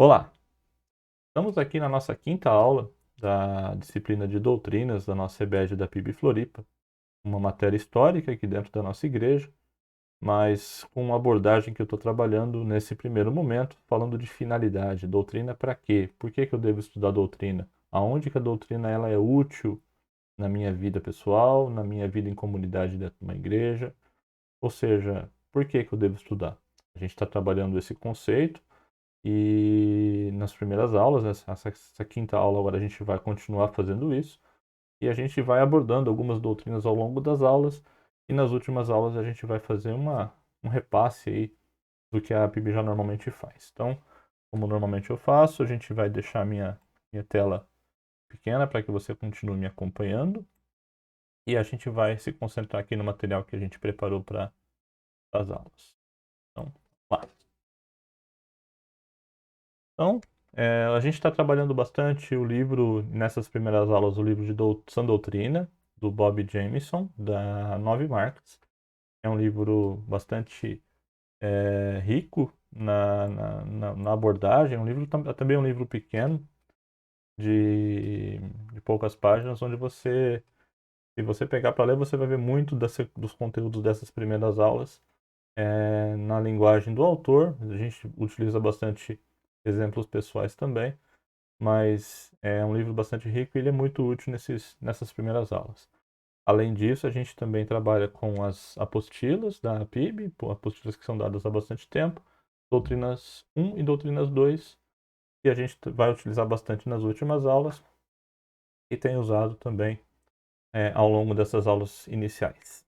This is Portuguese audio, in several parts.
Olá, estamos aqui na nossa quinta aula da disciplina de doutrinas da nossa EBED da PIB Floripa, uma matéria histórica aqui dentro da nossa igreja, mas com uma abordagem que eu estou trabalhando nesse primeiro momento, falando de finalidade, doutrina para quê? Por que que eu devo estudar doutrina? Aonde que a doutrina ela é útil na minha vida pessoal, na minha vida em comunidade dentro de uma igreja? Ou seja, por que que eu devo estudar? A gente está trabalhando esse conceito e nas primeiras aulas, essa quinta aula agora a gente vai continuar fazendo isso. E a gente vai abordando algumas doutrinas ao longo das aulas. E nas últimas aulas a gente vai fazer um repasse aí do que a PIB já normalmente faz. Então, como normalmente eu faço, a gente vai deixar minha tela pequena para que você continue me acompanhando. E a gente vai se concentrar aqui no material que a gente preparou para as aulas. Então, lá. Então, a gente está trabalhando bastante o livro, nessas primeiras aulas, o livro de Sã Doutrina, do Bob Jameson, da Nove Marcas. É um livro bastante rico na abordagem, um livro também um livro pequeno, de poucas páginas, onde se você pegar para ler, você vai ver muito dos conteúdos dessas primeiras aulas na linguagem do autor. A gente utiliza bastante exemplos pessoais também, mas é um livro bastante rico e ele é muito útil nessas primeiras aulas. Além disso, a gente também trabalha com as apostilas da PIB, apostilas que são dadas há bastante tempo, doutrinas 1 e doutrinas 2, que a gente vai utilizar bastante nas últimas aulas e tem usado também ao longo dessas aulas iniciais.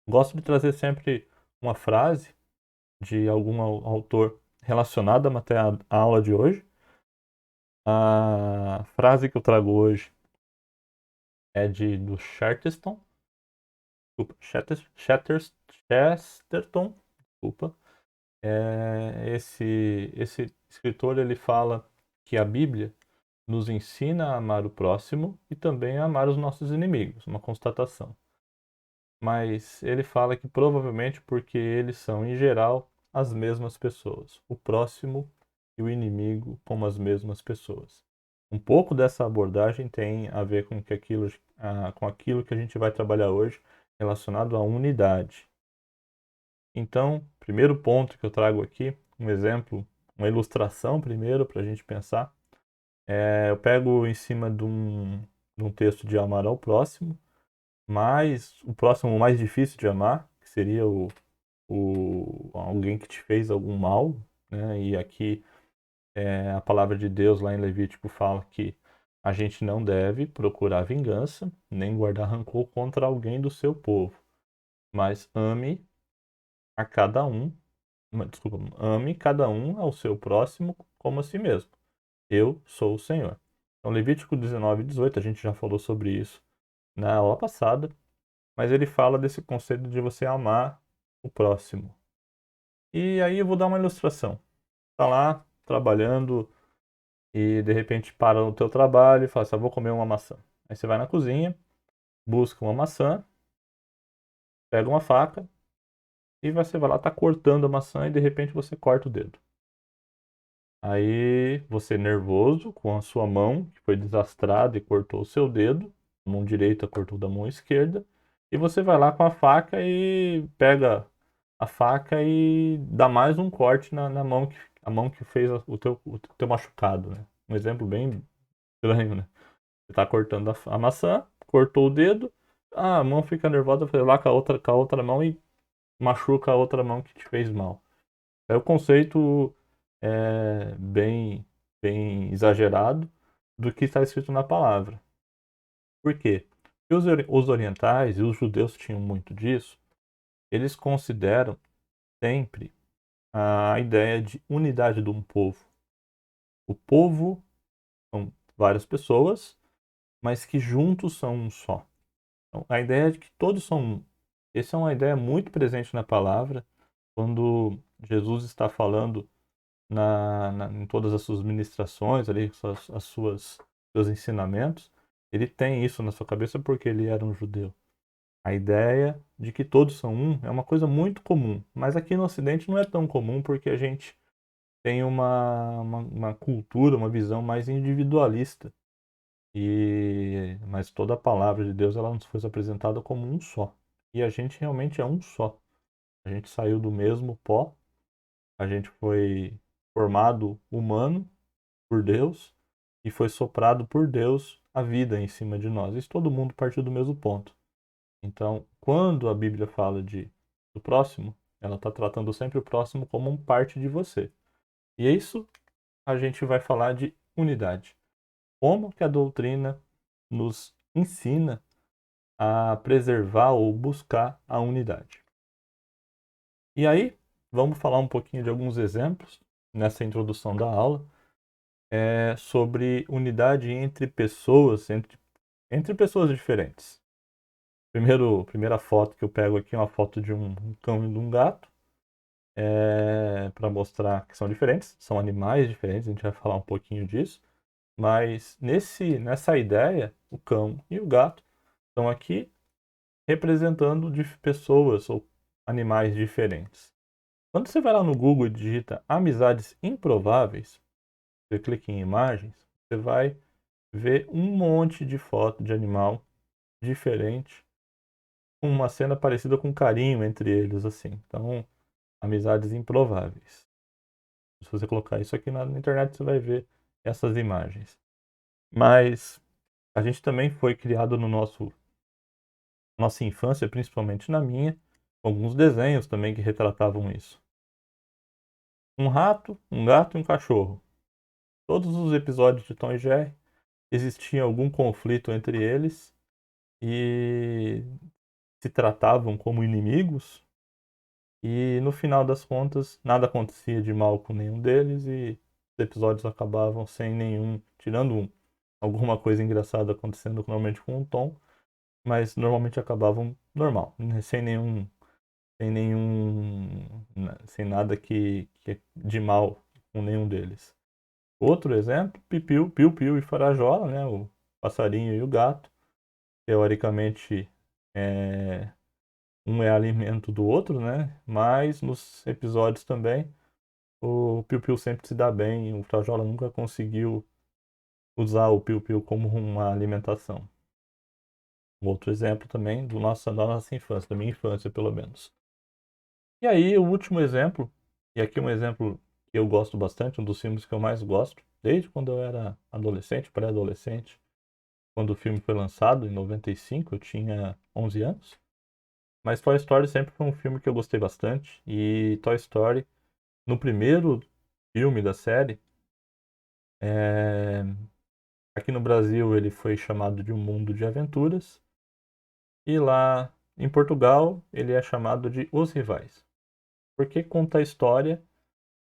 Gosto de trazer sempre uma frase de algum autor relacionado à aula de hoje. A frase que eu trago hoje é do Chesterton, desculpa, Chesterton, desculpa. Esse escritor ele fala que a Bíblia nos ensina a amar o próximo e também a amar os nossos inimigos, uma constatação. Mas ele fala que provavelmente porque eles são, em geral, as mesmas pessoas, o próximo e o inimigo como as mesmas pessoas. Um pouco dessa abordagem tem a ver com aquilo que a gente vai trabalhar hoje relacionado à unidade. Então, primeiro ponto que eu trago aqui, um exemplo, uma ilustração primeiro para a gente pensar. Eu pego em cima de um texto de amar ao próximo, mas o próximo mais difícil de amar, que seria alguém que te fez algum mal, né? E aqui a palavra de Deus lá em Levítico fala que a gente não deve procurar vingança, nem guardar rancor contra alguém do seu povo, mas ame a cada um, desculpa, ame cada um ao seu próximo como a si mesmo. Eu sou o Senhor. Então, Levítico 19 e 18, a gente já falou sobre isso na aula passada, mas ele fala desse conceito de você amar o próximo. E aí eu vou dar uma ilustração. Tá lá trabalhando e de repente para no teu trabalho e fala assim, vou comer uma maçã. Aí você vai na cozinha, busca uma maçã, pega uma faca e você vai lá, tá cortando a maçã e de repente você corta o dedo. Aí você nervoso com a sua mão, que foi desastrada e cortou o seu dedo, a mão direita cortou da mão esquerda, e você vai lá com a faca e pega a faca e dá mais um corte na mão a mão que fez o teu machucado, né? Um exemplo bem estranho, né? Você tá cortando a maçã, cortou o dedo, a mão fica nervosa, vai lá com a outra mão e machuca a outra mão que te fez mal. É o conceito bem, bem exagerado do que está escrito na palavra. Por quê? Porque os orientais e os judeus tinham muito disso, eles consideram sempre a ideia de unidade de um povo. O povo são várias pessoas, mas que juntos são um só. Então, a ideia de que todos são um. Essa é uma ideia muito presente na palavra, quando Jesus está falando em todas as suas ministrações, ali, seus ensinamentos, ele tem isso na sua cabeça porque ele era um judeu. A ideia de que todos são um é uma coisa muito comum, mas aqui no Ocidente não é tão comum porque a gente tem uma cultura, uma visão mais individualista. Mas toda a palavra de Deus ela nos foi apresentada como um só. E a gente realmente é um só. A gente saiu do mesmo pó, a gente foi formado humano por Deus e foi soprado por Deus a vida em cima de nós. Isso todo mundo partiu do mesmo ponto. Então, quando a Bíblia fala do próximo, ela está tratando sempre o próximo como um parte de você. E é isso a gente vai falar de unidade. Como que a doutrina nos ensina a preservar ou buscar a unidade. E aí, vamos falar um pouquinho de alguns exemplos nessa introdução da aula sobre unidade entre pessoas, entre pessoas diferentes. Primeira foto que eu pego aqui é uma foto de um cão e de um gato, para mostrar que são diferentes, são animais diferentes, a gente vai falar um pouquinho disso. Mas nessa ideia, o cão e o gato estão aqui representando de pessoas ou animais diferentes. Quando você vai lá no Google e digita amizades improváveis, você clica em imagens, você vai ver um monte de foto de animal diferente, com uma cena parecida com carinho entre eles, assim. Então, amizades improváveis. Se você colocar isso aqui na internet, você vai ver essas imagens. Mas a gente também foi criado no nossa infância, principalmente na minha, alguns desenhos também que retratavam isso. Um rato, um gato e um cachorro. Todos os episódios de Tom e Jerry existia algum conflito entre eles e se tratavam como inimigos. E no final das contas, nada acontecia de mal com nenhum deles e os episódios acabavam sem nenhum, tirando alguma coisa engraçada acontecendo normalmente com o Tom, mas normalmente acabavam normal, né, sem nada que é de mal com nenhum deles. Outro exemplo, Pipiu, Piu Piu e Farajola, né? O passarinho e o gato. Teoricamente, é, um é alimento do outro, né? Mas nos episódios também, o Piu Piu sempre se dá bem. O Frajola nunca conseguiu usar o Piu Piu como uma alimentação. Um outro exemplo também da nossa infância, da minha infância, pelo menos. E aí, o último exemplo, e aqui um exemplo que eu gosto bastante, um dos filmes que eu mais gosto, desde quando eu era adolescente, pré-adolescente. Quando o filme foi lançado, em 95, eu tinha 11 anos. Mas Toy Story sempre foi um filme que eu gostei bastante. E Toy Story, no primeiro filme da série, é, aqui no Brasil ele foi chamado de Um Mundo de Aventuras. E lá em Portugal ele é chamado de Os Rivais. Porque conta a história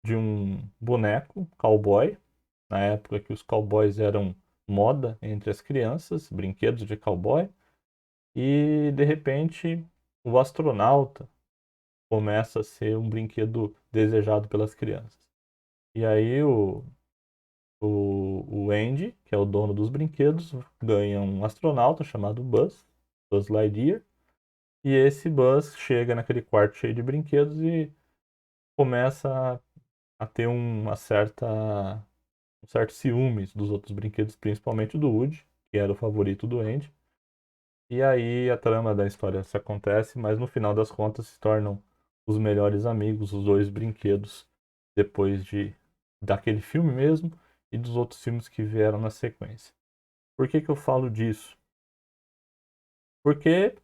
de um boneco cowboy, na época que os cowboys eram moda entre as crianças, brinquedos de cowboy. E de repente o astronauta começa a ser um brinquedo desejado pelas crianças. E aí o Andy, que é o dono dos brinquedos, ganha um astronauta chamado Buzz Lightyear. E esse Buzz chega naquele quarto cheio de brinquedos e começa a ter um certo ciúmes dos outros brinquedos, principalmente do Woody, que era o favorito do Andy. E aí a trama da história se acontece, mas no final das contas se tornam os melhores amigos, os dois brinquedos, depois daquele filme mesmo e dos outros filmes que vieram na sequência. Por que que eu falo disso? Porque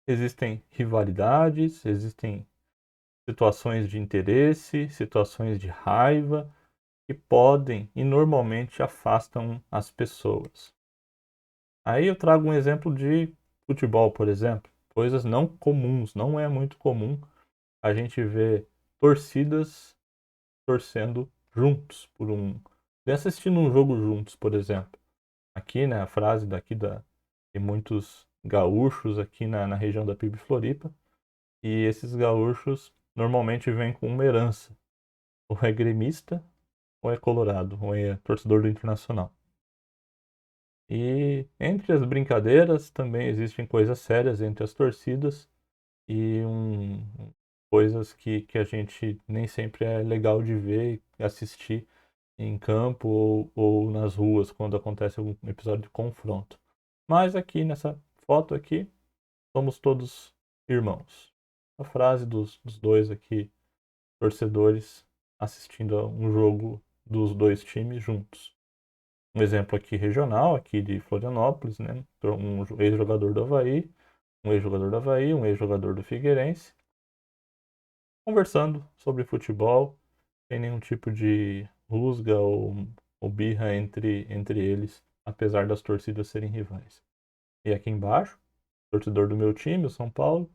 existem rivalidades, existem situações de interesse, situações de raiva que podem e normalmente afastam as pessoas. Aí eu trago um exemplo de futebol, por exemplo. Coisas não comuns, não é muito comum a gente ver torcidas torcendo juntos por assistindo um jogo juntos, por exemplo. Aqui, né, a frase de muitos gaúchos aqui na região da PIB Floripa, e esses gaúchos normalmente vêm com uma herança. Ou é gremista, ou é colorado, ou é torcedor do Internacional. E entre as brincadeiras também existem coisas sérias entre as torcidas e coisas que a gente nem sempre é legal de ver e assistir em campo ou nas ruas quando acontece algum episódio de confronto. Mas aqui nessa foto aqui, somos todos irmãos. A frase dos dois aqui, torcedores, assistindo a um jogo dos dois times juntos. Um exemplo aqui regional, aqui de Florianópolis, né? Um ex-jogador do Avaí, um ex-jogador do Figueirense, conversando sobre futebol, sem nenhum tipo de rusga ou birra entre eles, apesar das torcidas serem rivais. E aqui embaixo, torcedor do meu time, o São Paulo,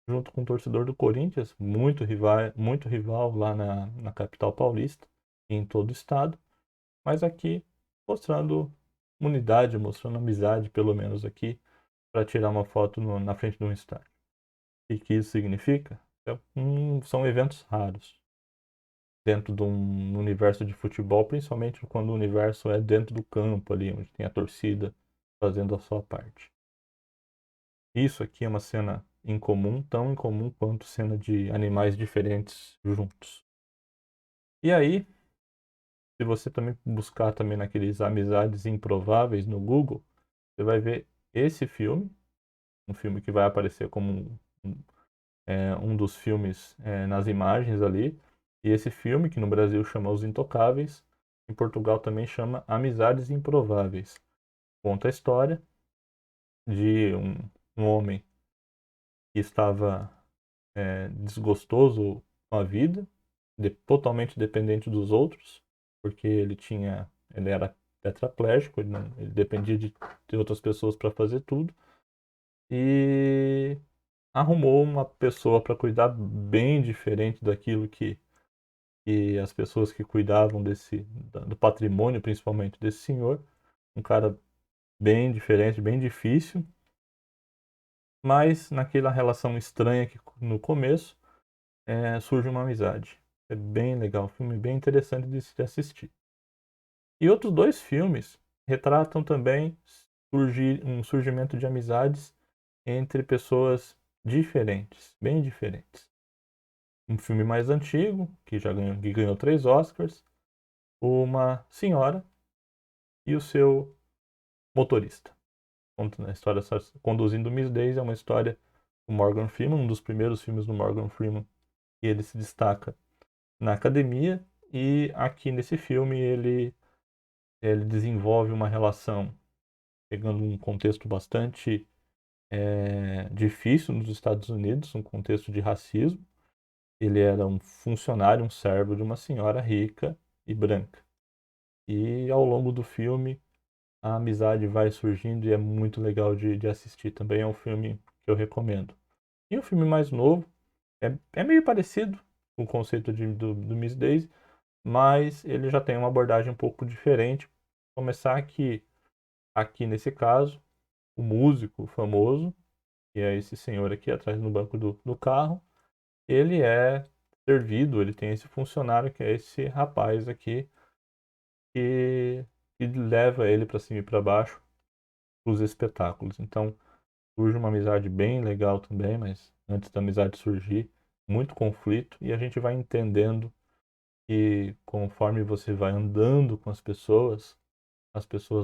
junto com o torcedor do Corinthians, muito rival lá na capital paulista e em todo o estado, mas aqui mostrando unidade, mostrando amizade, pelo menos aqui, para tirar uma foto na frente de um estádio. O que isso significa? São eventos raros dentro de um universo de futebol, principalmente quando o universo é dentro do campo ali, onde tem a torcida fazendo a sua parte. Isso aqui é uma cena incomum, tão incomum quanto cena de animais diferentes juntos. E aí, se você também buscar também naqueles amizades improváveis no Google, você vai ver esse filme, um filme que vai aparecer como um dos filmes nas imagens ali. E esse filme, que no Brasil chama Os Intocáveis, em Portugal também chama Amizades Improváveis. Conta a história de um homem que estava desgostoso com a vida, totalmente dependente dos outros, porque ele era tetraplégico, ele dependia de outras pessoas para fazer tudo, e arrumou uma pessoa para cuidar bem diferente daquilo que as pessoas que cuidavam do patrimônio, principalmente desse senhor, um cara bem diferente, bem difícil, mas naquela relação estranha que no começo surge uma amizade. É bem legal, um filme bem interessante de se assistir. E outros dois filmes retratam também um surgimento de amizades entre pessoas diferentes, bem diferentes. Um filme mais antigo, que ganhou 3 Oscars, uma senhora e o seu motorista. Conta a história Conduzindo Miss Daisy, é uma história do Morgan Freeman, um dos primeiros filmes do Morgan Freeman, e ele se destaca na academia, e aqui nesse filme ele desenvolve uma relação, pegando um contexto bastante difícil nos Estados Unidos, um contexto de racismo. Ele era um funcionário, um servo de uma senhora rica e branca. E ao longo do filme, a amizade vai surgindo e é muito legal de assistir. Também é um filme que eu recomendo. E o filme mais novo é meio parecido com o conceito do Miss Daisy, mas ele já tem uma abordagem um pouco diferente. Começar aqui nesse caso, o músico famoso, que é esse senhor aqui atrás no banco do carro, ele é servido, ele tem esse funcionário que é esse rapaz aqui que leva ele para cima e para baixo os espetáculos. Então surge uma amizade bem legal também, mas antes da amizade surgir, muito conflito e a gente vai entendendo que conforme você vai andando com as pessoas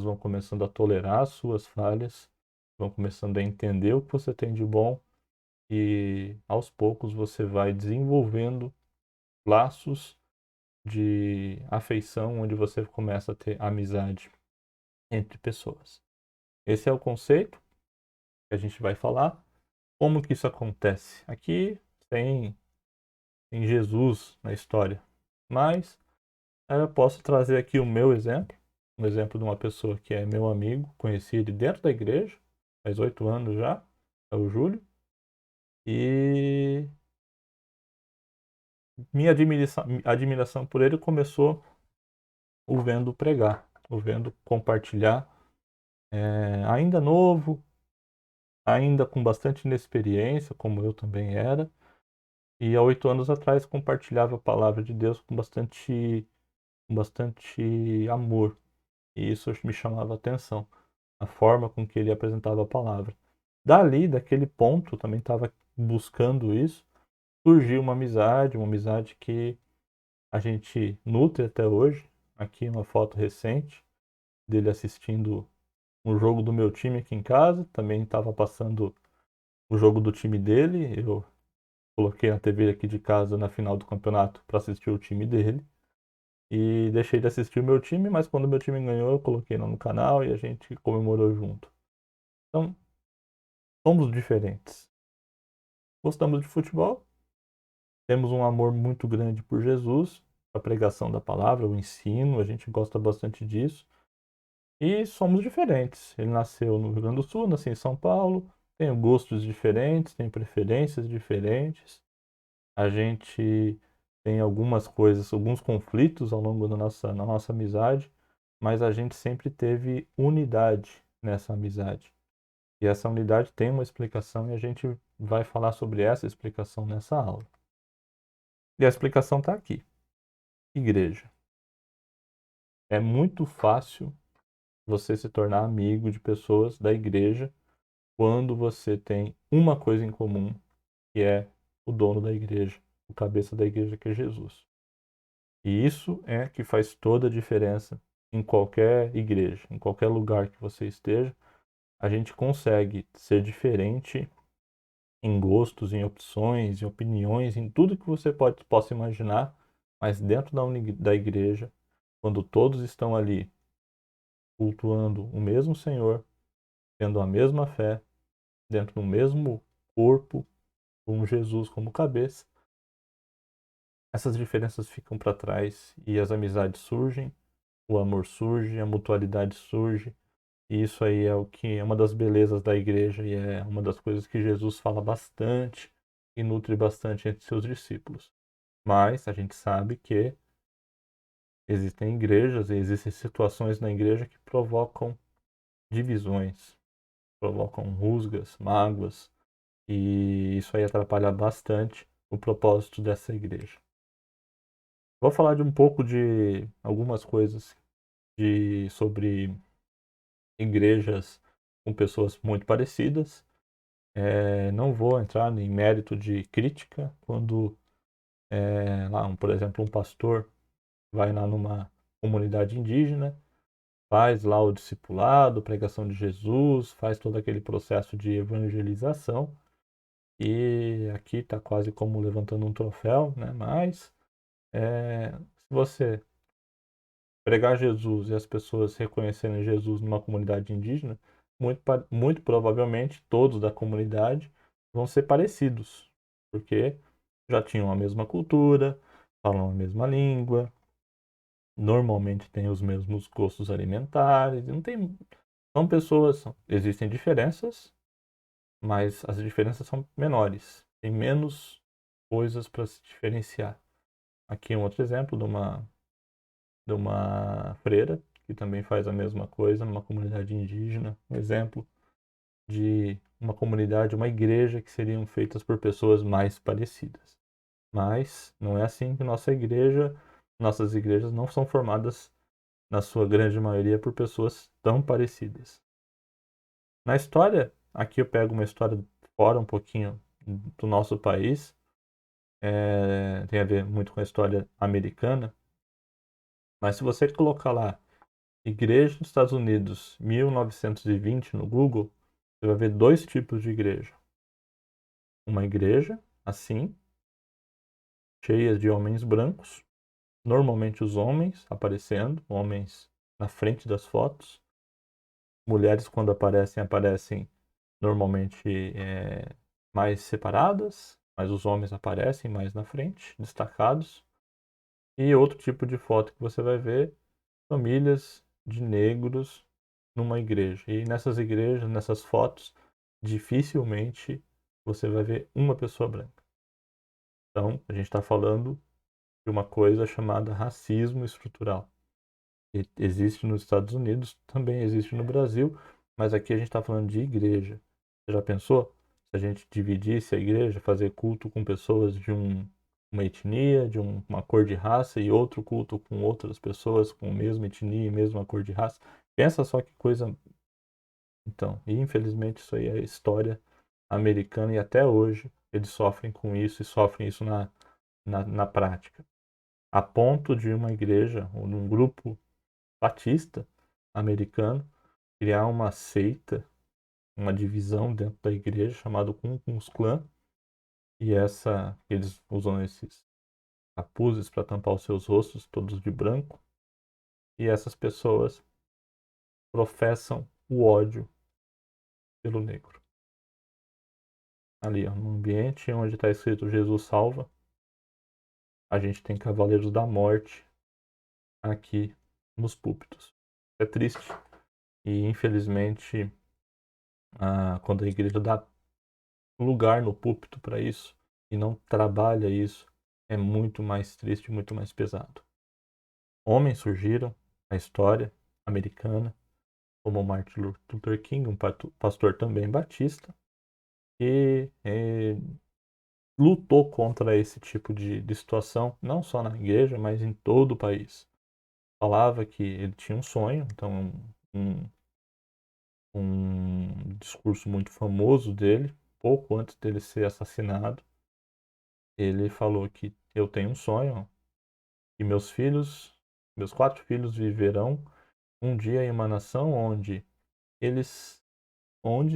vão começando a tolerar as suas falhas, vão começando a entender o que você tem de bom e aos poucos você vai desenvolvendo laços de afeição onde você começa a ter amizade entre pessoas. Esse é o conceito que a gente vai falar. Como que isso acontece? Aqui tem Jesus na história, mas eu posso trazer aqui o meu exemplo, um exemplo de uma pessoa que é meu amigo, conheci ele dentro da igreja, faz 8 anos já, é o Júlio, e minha admiração por ele começou o vendo pregar, o vendo compartilhar, ainda novo, ainda com bastante inexperiência, como eu também era, e há 8 anos atrás compartilhava a palavra de Deus com bastante amor. E isso me chamava a atenção, a forma com que ele apresentava a palavra. Daquele ponto, também estava buscando isso, surgiu uma amizade que a gente nutre até hoje. Aqui uma foto recente dele assistindo um jogo do meu time aqui em casa. Também estava passando o jogo do time dele. Eu coloquei na TV aqui de casa na final do campeonato para assistir o time dele. E deixei de assistir o meu time, mas quando o meu time ganhou, eu coloquei lá no canal e a gente comemorou junto. Então, somos diferentes. Gostamos de futebol, temos um amor muito grande por Jesus, a pregação da palavra, o ensino, a gente gosta bastante disso. E somos diferentes. Ele nasceu no Rio Grande do Sul, nasci em São Paulo, tenho gostos diferentes, tenho preferências diferentes. A gente tem algumas coisas, alguns conflitos ao longo na nossa amizade, mas a gente sempre teve unidade nessa amizade. E essa unidade tem uma explicação e a gente vai falar sobre essa explicação nessa aula. E a explicação está aqui. Igreja. É muito fácil você se tornar amigo de pessoas da igreja quando você tem uma coisa em comum, que é o dono da igreja, o cabeça da igreja, que é Jesus. E isso é que faz toda a diferença em qualquer igreja, em qualquer lugar que você esteja. A gente consegue ser diferente em gostos, em opções, em opiniões, em tudo que você possa imaginar, mas dentro da igreja, quando todos estão ali cultuando o mesmo Senhor, tendo a mesma fé, dentro do mesmo corpo, com Jesus como cabeça, essas diferenças ficam para trás e as amizades surgem, o amor surge, a mutualidade surge. E isso aí é o que é uma das belezas da igreja e é uma das coisas que Jesus fala bastante e nutre bastante entre seus discípulos. Mas a gente sabe que existem igrejas e existem situações na igreja que provocam divisões, provocam rusgas, mágoas, e isso aí atrapalha bastante o propósito dessa igreja. Vou falar de um pouco de algumas coisas sobre igrejas com pessoas muito parecidas. Não vou entrar em mérito de crítica quando, por exemplo, um pastor vai lá numa comunidade indígena, faz lá o discipulado, pregação de Jesus, faz todo aquele processo de evangelização. E aqui está quase como levantando um troféu, né? Mas se você pregar Jesus e as pessoas reconhecerem Jesus numa comunidade indígena, muito provavelmente todos da comunidade vão ser parecidos, porque já tinham a mesma cultura, falam a mesma língua, normalmente têm os mesmos gostos alimentares, não tem, são pessoas, existem diferenças, mas as diferenças são menores, tem menos coisas para se diferenciar. Aqui um outro exemplo de uma freira que também faz a mesma coisa numa comunidade indígena. Um exemplo de uma comunidade, uma igreja que seriam feitas por pessoas mais parecidas. Mas não é assim que nossas igrejas não são formadas, na sua grande maioria, por pessoas tão parecidas. Na história, aqui eu pego uma história fora um pouquinho do nosso país, tem a ver muito com a história americana, mas se você colocar lá Igreja nos Estados Unidos, 1920, no Google, você vai ver dois tipos de igreja. Uma igreja, assim, cheia de homens brancos, normalmente os homens aparecendo, homens na frente das fotos. Mulheres, quando aparecem normalmente mais separadas, mas os homens aparecem mais na frente, destacados. E outro tipo de foto que você vai ver, famílias de negros numa igreja. E nessas igrejas, nessas fotos, dificilmente você vai ver uma pessoa branca. Então, a gente está falando de uma coisa chamada racismo estrutural. Existe nos Estados Unidos, também existe no Brasil, mas aqui a gente está falando de igreja. Você já pensou? Se a gente dividisse a igreja, fazer culto com pessoas de uma etnia, de uma cor de raça, e outro culto com outras pessoas com a mesma etnia e mesma cor de raça. Pensa só que coisa. Então, e infelizmente isso aí é história americana e até hoje eles sofrem com isso e sofrem isso na prática. A ponto de uma igreja ou de um grupo batista americano criar uma seita, uma divisão dentro da igreja chamada Ku Klux Klan, e eles usam esses capuzes para tampar os seus rostos, todos de branco, e essas pessoas professam o ódio pelo negro. Ali, ó, no ambiente onde está escrito Jesus salva, a gente tem cavaleiros da morte aqui nos púlpitos. É triste. E infelizmente, quando a igreja dá lugar no púlpito para isso e não trabalha isso, é muito mais triste, muito mais pesado. Homens surgiram na história americana, como Martin Luther King, um pastor também batista, e lutou contra esse tipo de situação, não só na igreja, mas em todo o país. Falava que ele tinha um sonho, então um, um discurso muito famoso dele, pouco antes dele ser assassinado, ele falou que eu tenho um sonho e meus 4 filhos viverão um dia em uma nação onde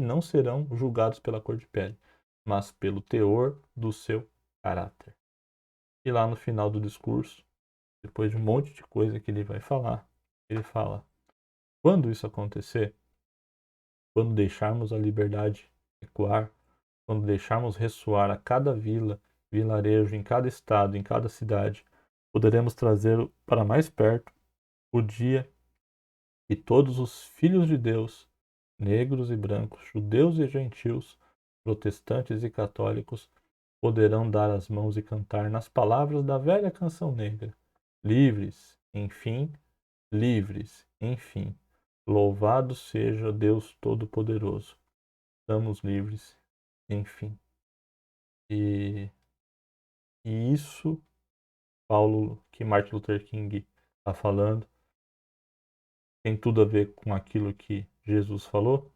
não serão julgados pela cor de pele, mas pelo teor do seu caráter. E lá no final do discurso, depois de um monte de coisa que ele vai falar, ele fala: quando isso acontecer, quando deixarmos a liberdade ecoar, quando deixarmos ressoar a cada vila, vilarejo, em cada estado, em cada cidade, poderemos trazer para mais perto o dia que todos os filhos de Deus, negros e brancos, judeus e gentios, protestantes e católicos, poderão dar as mãos e cantar nas palavras da velha canção negra: livres, enfim, livres, enfim. Louvado seja Deus Todo-Poderoso. Estamos livres, enfim. E, e isso, Paulo, que Martin Luther King está falando, tem tudo a ver com aquilo que Jesus falou,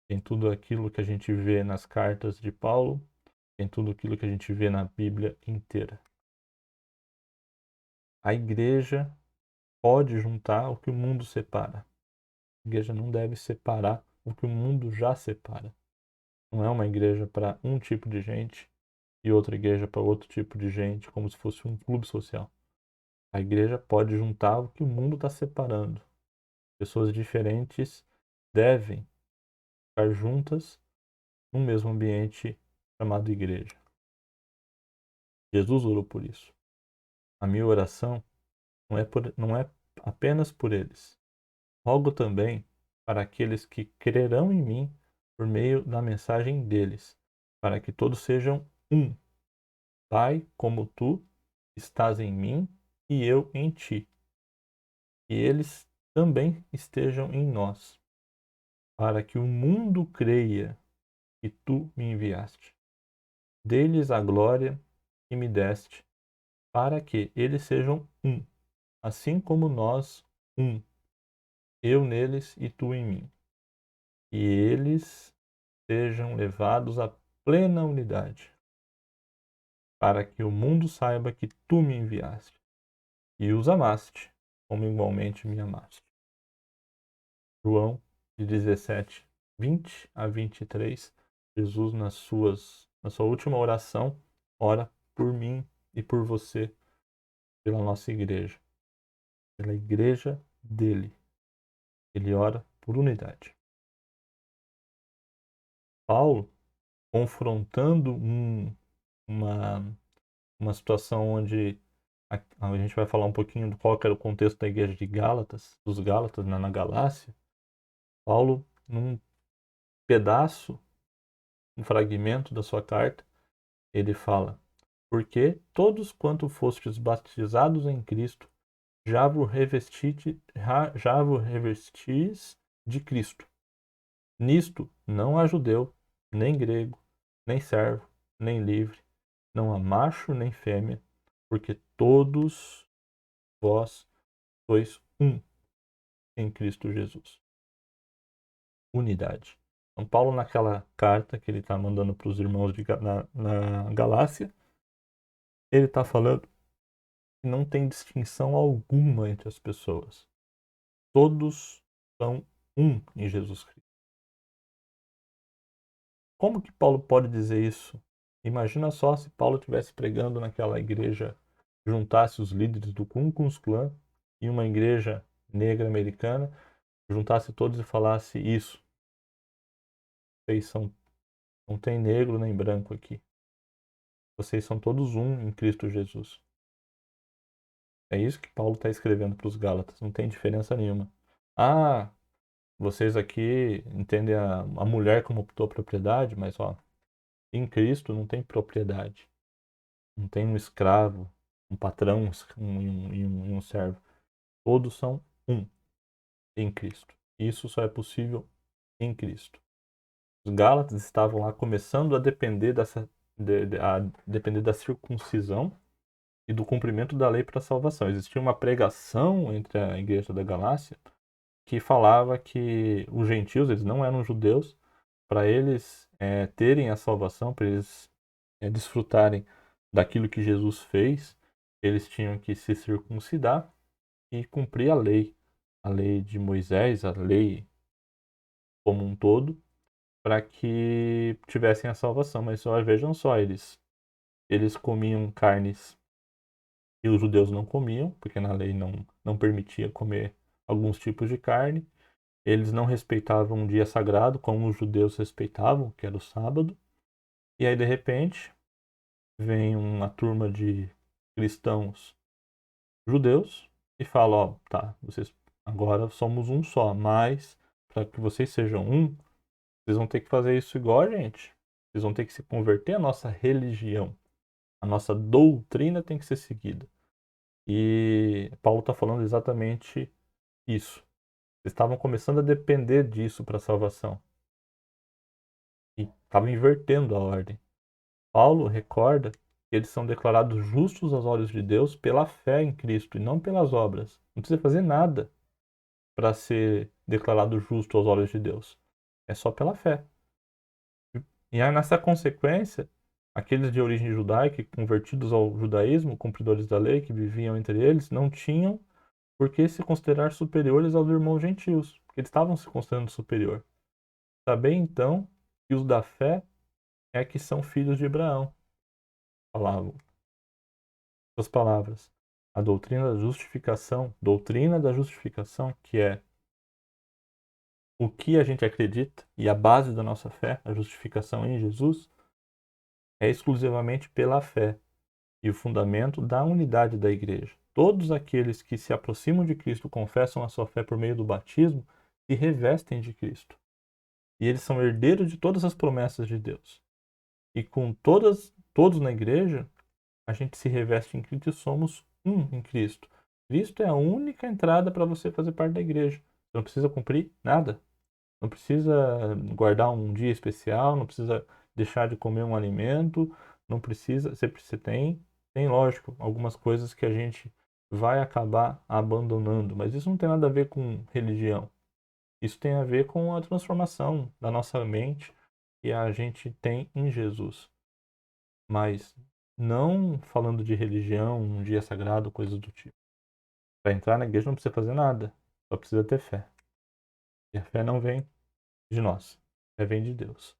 tem tudo aquilo que a gente vê nas cartas de Paulo, tem tudo aquilo que a gente vê na Bíblia inteira. A igreja pode juntar o que o mundo separa. A igreja não deve separar o que o mundo já separa. Não é uma igreja para um tipo de gente e outra igreja para outro tipo de gente, como se fosse um clube social. A igreja pode juntar o que o mundo está separando. Pessoas diferentes devem estar juntas num mesmo ambiente chamado igreja. Jesus orou por isso. A minha oração não é apenas por eles. Rogo também para aqueles que crerão em mim por meio da mensagem deles, para que todos sejam um. Pai, como tu estás em mim e eu em ti, e eles também estejam em nós, para que o mundo creia que tu me enviaste. Dê-lhes a glória que me deste, para que eles sejam um, assim como nós um, eu neles e tu em mim, e eles sejam levados à plena unidade, para que o mundo saiba que tu me enviaste e os amaste, como igualmente me amaste. João de 17, 20 a 23, Jesus na sua última oração, ora por mim e por você, pela nossa igreja, pela igreja dele. Ele ora por unidade. Paulo, confrontando uma, uma situação onde a gente vai falar um pouquinho do qual era o contexto da igreja de Gálatas, dos Gálatas na Galácia. Paulo, num pedaço, um fragmento da sua carta, ele fala: porque todos quanto fostes batizados em Cristo, já vos revestis de Cristo. Nisto não há judeu, nem grego, nem servo, nem livre, não há macho nem fêmea, porque todos vós sois um em Cristo Jesus. Unidade. São Paulo, naquela carta que ele está mandando para os irmãos na Galácia, ele está falando que não tem distinção alguma entre as pessoas. Todos são um em Jesus Cristo. Como que Paulo pode dizer isso? Imagina só se Paulo estivesse pregando naquela igreja, juntasse os líderes do Ku Klux Klan e uma igreja negra americana, juntasse todos e falasse isso. Vocês são, não tem negro nem branco aqui. Vocês são todos um em Cristo Jesus. É isso que Paulo está escrevendo para os Gálatas. Não tem diferença nenhuma. Ah, vocês aqui entendem a mulher como tua propriedade, mas ó, em Cristo não tem propriedade. Não tem um escravo, um patrão e um servo. Todos são um em Cristo. Isso só é possível em Cristo. Os Gálatas estavam lá começando a depender depender da circuncisão e do cumprimento da lei para a salvação. Existia uma pregação entre a igreja da Galácia que falava que os gentios, eles não eram judeus, para eles terem a salvação, para eles desfrutarem daquilo que Jesus fez, eles tinham que se circuncidar e cumprir a lei de Moisés, a lei como um todo, para que tivessem a salvação. Mas só vejam só, eles comiam carnes e os judeus não comiam, porque na lei não permitia comer alguns tipos de carne. Eles não respeitavam um dia sagrado, como os judeus respeitavam, que era o sábado. E aí, de repente, vem uma turma de cristãos judeus e fala, ó, tá, vocês agora somos um só, mas para que vocês sejam um, vocês vão ter que fazer isso igual a gente. Vocês vão ter que se converter à nossa religião. A nossa doutrina tem que ser seguida. E Paulo está falando exatamente isso. Eles estavam começando a depender disso para a salvação. E estavam invertendo a ordem. Paulo recorda que eles são declarados justos aos olhos de Deus pela fé em Cristo e não pelas obras. Não precisa fazer nada para ser declarado justo aos olhos de Deus. É só pela fé. E aí, nessa consequência, aqueles de origem judaica, convertidos ao judaísmo, cumpridores da lei, que viviam entre eles, não tinham por que se considerar superiores aos irmãos gentios, porque eles estavam se considerando superior. Saber então que os da fé é que são filhos de Abraão. Falavam as palavras. A doutrina da justificação, que é o que a gente acredita e a base da nossa fé, a justificação em Jesus, é exclusivamente pela fé e o fundamento da unidade da igreja. Todos aqueles que se aproximam de Cristo, confessam a sua fé por meio do batismo, se revestem de Cristo. E eles são herdeiros de todas as promessas de Deus. E com todos na igreja, a gente se reveste em Cristo e somos um em Cristo. Cristo é a única entrada para você fazer parte da igreja. Você não precisa cumprir nada. Não precisa guardar um dia especial, não precisa deixar de comer um alimento, não precisa. Você tem, lógico, algumas coisas que a gente vai acabar abandonando, mas isso não tem nada a ver com religião. Isso tem a ver com a transformação da nossa mente que a gente tem em Jesus. Mas não falando de religião, um dia sagrado, coisas do tipo. Para entrar na igreja não precisa fazer nada, só precisa ter fé. E a fé não vem de nós, a fé vem de Deus.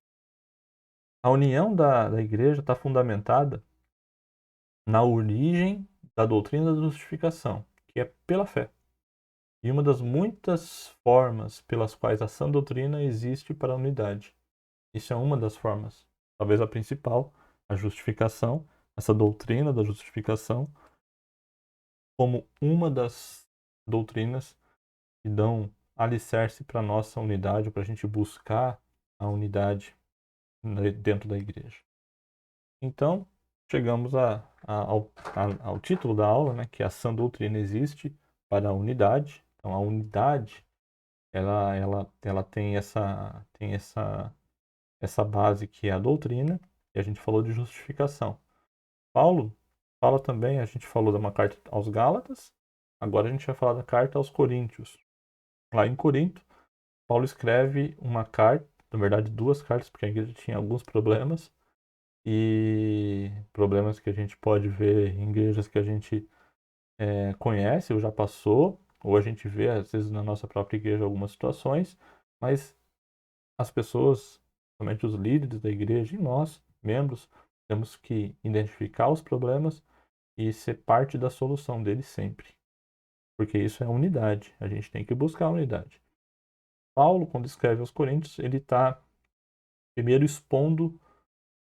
A união da igreja está fundamentada na origem da doutrina da justificação, que é pela fé. E uma das muitas formas pelas quais a sã doutrina existe para a unidade. Isso é uma das formas, talvez a principal, a justificação, essa doutrina da justificação, como uma das doutrinas que dão alicerce para a nossa unidade, para a gente buscar a unidade dentro da igreja. Então, chegamos ao título da aula, né, que a sã doutrina existe para a unidade. Então, a unidade, ela tem essa base que é a doutrina, e a gente falou de justificação. Paulo fala também, a gente falou de uma carta aos Gálatas, agora a gente vai falar da carta aos Coríntios. Lá em Corinto, Paulo escreve uma carta na verdade, 2 cartas, porque a igreja tinha alguns problemas, e problemas que a gente pode ver em igrejas que a gente conhece ou já passou, ou a gente vê, às vezes, na nossa própria igreja algumas situações, mas as pessoas, somente os líderes da igreja e nós, membros, temos que identificar os problemas e ser parte da solução deles sempre. Porque isso é unidade, a gente tem que buscar a unidade. Paulo, quando escreve aos Coríntios, ele está primeiro expondo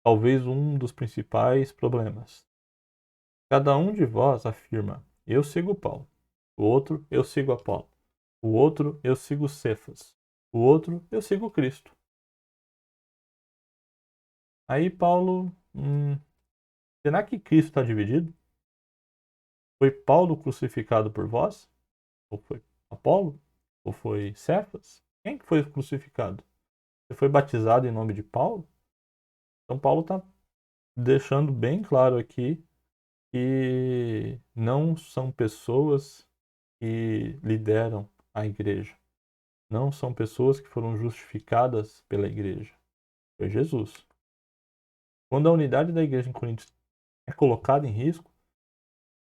talvez um dos principais problemas. Cada um de vós afirma: eu sigo Paulo. O outro: eu sigo Apolo. O outro: eu sigo Cefas. O outro: eu sigo Cristo. Aí Paulo, será que Cristo está dividido? Foi Paulo crucificado por vós? Ou foi Apolo? Ou foi Cefas? Quem que foi crucificado? Você foi batizado em nome de Paulo? Então Paulo está deixando bem claro aqui que não são pessoas que lideram a igreja. Não são pessoas que foram justificadas pela igreja. Foi Jesus. Quando a unidade da igreja em Coríntios é colocada em risco,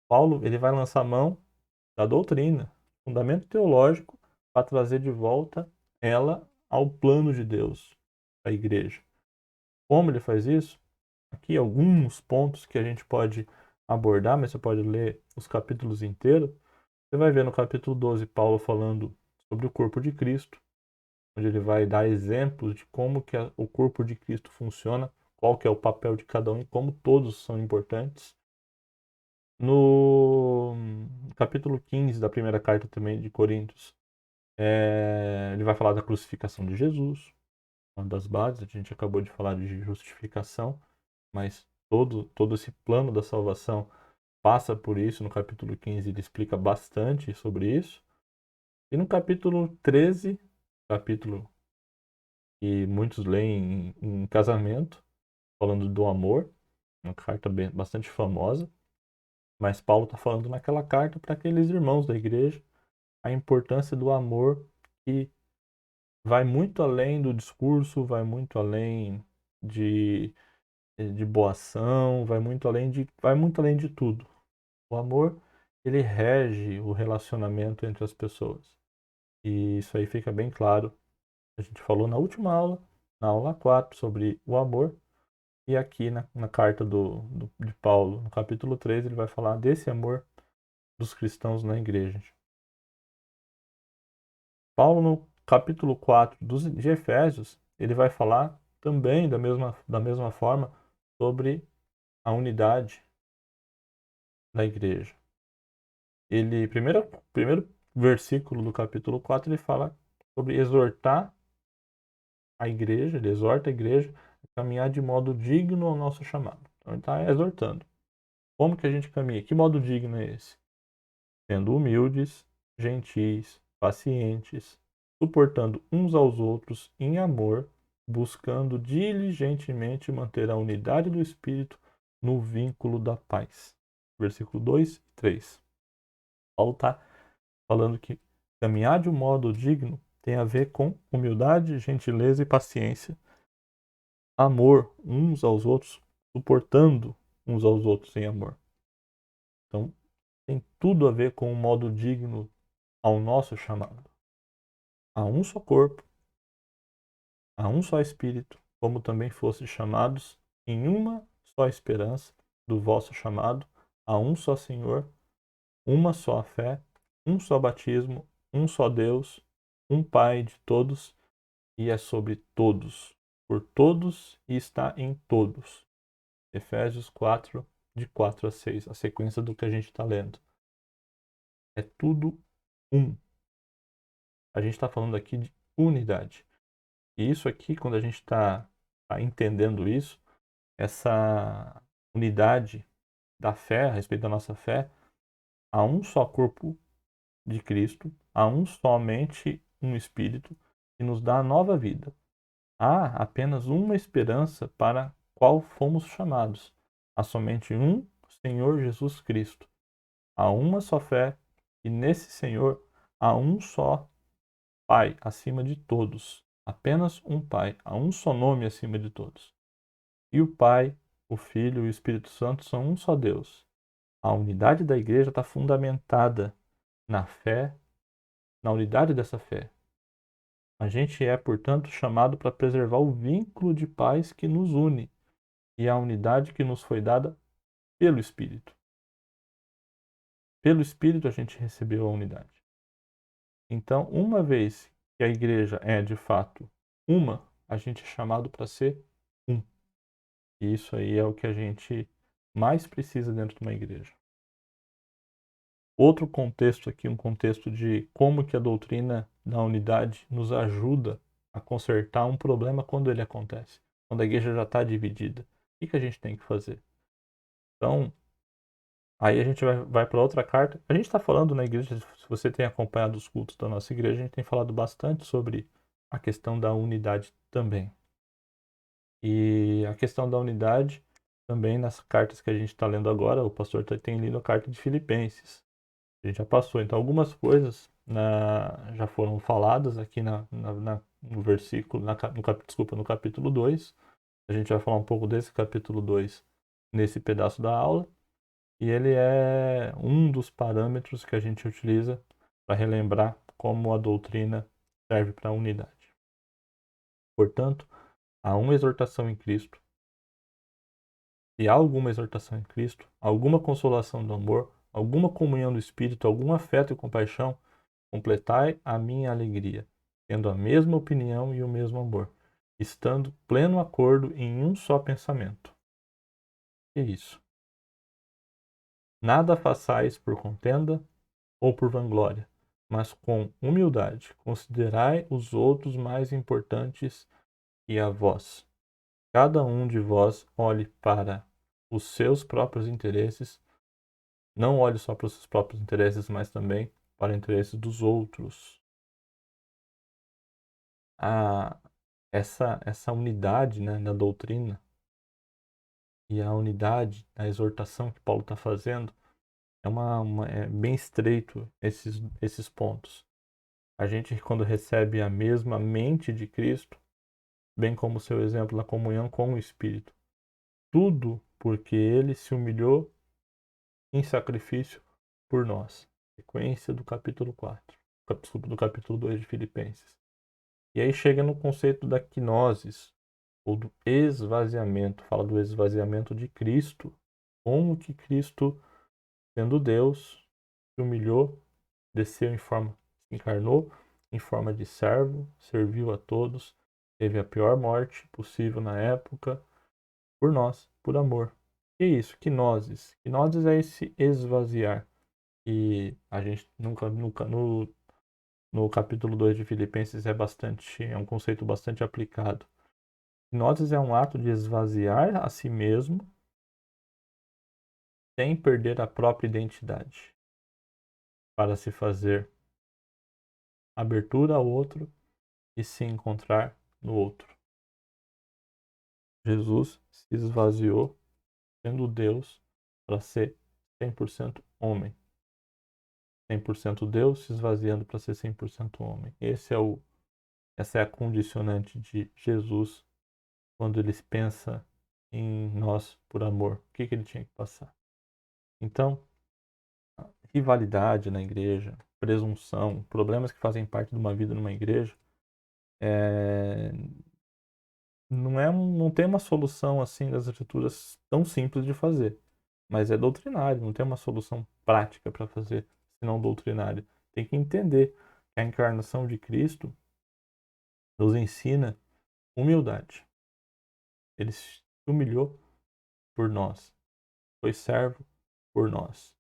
Paulo ele vai lançar mão da doutrina, fundamento teológico, para trazer de volta ela ao plano de Deus, a igreja. Como ele faz isso? Aqui alguns pontos que a gente pode abordar, mas você pode ler os capítulos inteiros. Você vai ver no capítulo 12 Paulo falando sobre o corpo de Cristo, onde ele vai dar exemplos de como que o corpo de Cristo funciona, qual que é o papel de cada um e como todos são importantes. No capítulo 15 da primeira carta também de Coríntios, ele vai falar da crucificação de Jesus, uma das bases. A gente acabou de falar de justificação, mas todo esse plano da salvação passa por isso. No capítulo 15 ele explica bastante sobre isso. E no capítulo 13, capítulo que muitos leem em casamento, falando do amor, uma carta bastante famosa, mas Paulo está falando naquela carta para aqueles irmãos da igreja a importância do amor, que vai muito além do discurso, vai muito além de, de boa ação, vai muito além de tudo. O amor, ele rege o relacionamento entre as pessoas. E isso aí fica bem claro. A gente falou na última aula, na aula 4, sobre o amor. E aqui na carta de Paulo, no capítulo 3, ele vai falar desse amor dos cristãos na igreja. Paulo, no capítulo 4 de Efésios, ele vai falar também da mesma forma sobre a unidade da igreja. Primeiro versículo do capítulo 4, ele fala sobre exortar a igreja, ele exorta a igreja a caminhar de modo digno ao nosso chamado. Então ele está exortando. Como que a gente caminha? Que modo digno é esse? Sendo humildes, gentis, pacientes, suportando uns aos outros em amor, buscando diligentemente manter a unidade do Espírito no vínculo da paz. Versículo 2 e 3. Paulo está falando que caminhar de um modo digno tem a ver com humildade, gentileza e paciência, amor uns aos outros, suportando uns aos outros em amor. Então, tem tudo a ver com um modo digno ao nosso chamado. Há um só corpo, há um só Espírito, como também fostes chamados em uma só esperança do vosso chamado, há um só Senhor, uma só fé, um só batismo, um só Deus, um Pai de todos, e é sobre todos, por todos e está em todos. Efésios 4, de 4 a 6, a sequência do que a gente está lendo. É tudo um. A gente está falando aqui de unidade. E isso aqui, quando a gente está entendendo isso, essa unidade da fé, a respeito da nossa fé, há um só corpo de Cristo, há somente um Espírito que nos dá a nova vida. Há apenas uma esperança para a qual fomos chamados. Há somente um Senhor Jesus Cristo. Há uma só fé e nesse Senhor há um só Pai acima de todos. Apenas um Pai. Há um só nome acima de todos. E o Pai, o Filho e o Espírito Santo são um só Deus. A unidade da igreja está fundamentada na fé, na unidade dessa fé. A gente é, portanto, chamado para preservar o vínculo de paz que nos une e a unidade que nos foi dada pelo Espírito. Pelo Espírito a gente recebeu a unidade. Então, uma vez que a igreja é de fato uma, a gente é chamado para ser um. E isso aí é o que a gente mais precisa dentro de uma igreja. Outro contexto aqui, um contexto de como que a doutrina da unidade nos ajuda a consertar um problema quando ele acontece, quando a igreja já está dividida. O que a gente tem que fazer? Então, aí a gente vai para outra carta. A gente está falando na igreja, se você tem acompanhado os cultos da nossa igreja, a gente tem falado bastante sobre a questão da unidade também. E a questão da unidade também nas cartas que a gente está lendo agora, o pastor tem lido a carta de Filipenses. A gente já passou. Então, algumas coisas já foram faladas aqui no versículo, desculpa, no capítulo 2. A gente vai falar um pouco desse capítulo 2 nesse pedaço da aula. E ele é um dos parâmetros que a gente utiliza para relembrar como a doutrina serve para a unidade. Portanto, há uma exortação em Cristo. Se há alguma exortação em Cristo, alguma consolação do amor, alguma comunhão do Espírito, algum afeto e compaixão, completai a minha alegria, tendo a mesma opinião e o mesmo amor, estando pleno acordo em um só pensamento. Que isso? Nada façais por contenda ou por vanglória, mas com humildade considerai os outros mais importantes que a vós. Cada um de vós olhe para os seus próprios interesses, não olhe só para os seus próprios interesses, mas também para os interesses dos outros. Essa unidade, né, da doutrina e a unidade da exortação que Paulo está fazendo é bem estreito esses pontos. A gente, quando recebe a mesma mente de Cristo, bem como o seu exemplo na comunhão com o Espírito, tudo porque ele se humilhou em sacrifício por nós. Sequência do capítulo 4, desculpa, do capítulo 2 de Filipenses. E aí chega no conceito da quinosis, ou do esvaziamento. Fala do esvaziamento de Cristo. Como que Cristo, sendo Deus, se humilhou, desceu se encarnou em forma de servo, serviu a todos, teve a pior morte possível na época, por nós, por amor. Que é isso? Quinosis. Quinosis é esse esvaziar. E a gente nunca no capítulo 2 de Filipenses é um conceito bastante aplicado. Quinosis é um ato de esvaziar a si mesmo sem perder a própria identidade, para se fazer abertura ao outro e se encontrar no outro. Jesus se esvaziou, sendo Deus, para ser 100% homem. 100% Deus se esvaziando para ser 100% homem. Essa é a condicionante de Jesus quando ele pensa em nós por amor. O que ele tinha que passar? Então, rivalidade na igreja, presunção, problemas que fazem parte de uma vida numa igreja, é, não tem uma solução assim das escrituras tão simples de fazer, mas é doutrinário, não tem uma solução prática para fazer, senão doutrinária. Tem que entender que a encarnação de Cristo nos ensina humildade. Ele se humilhou por nós, foi servo por nós.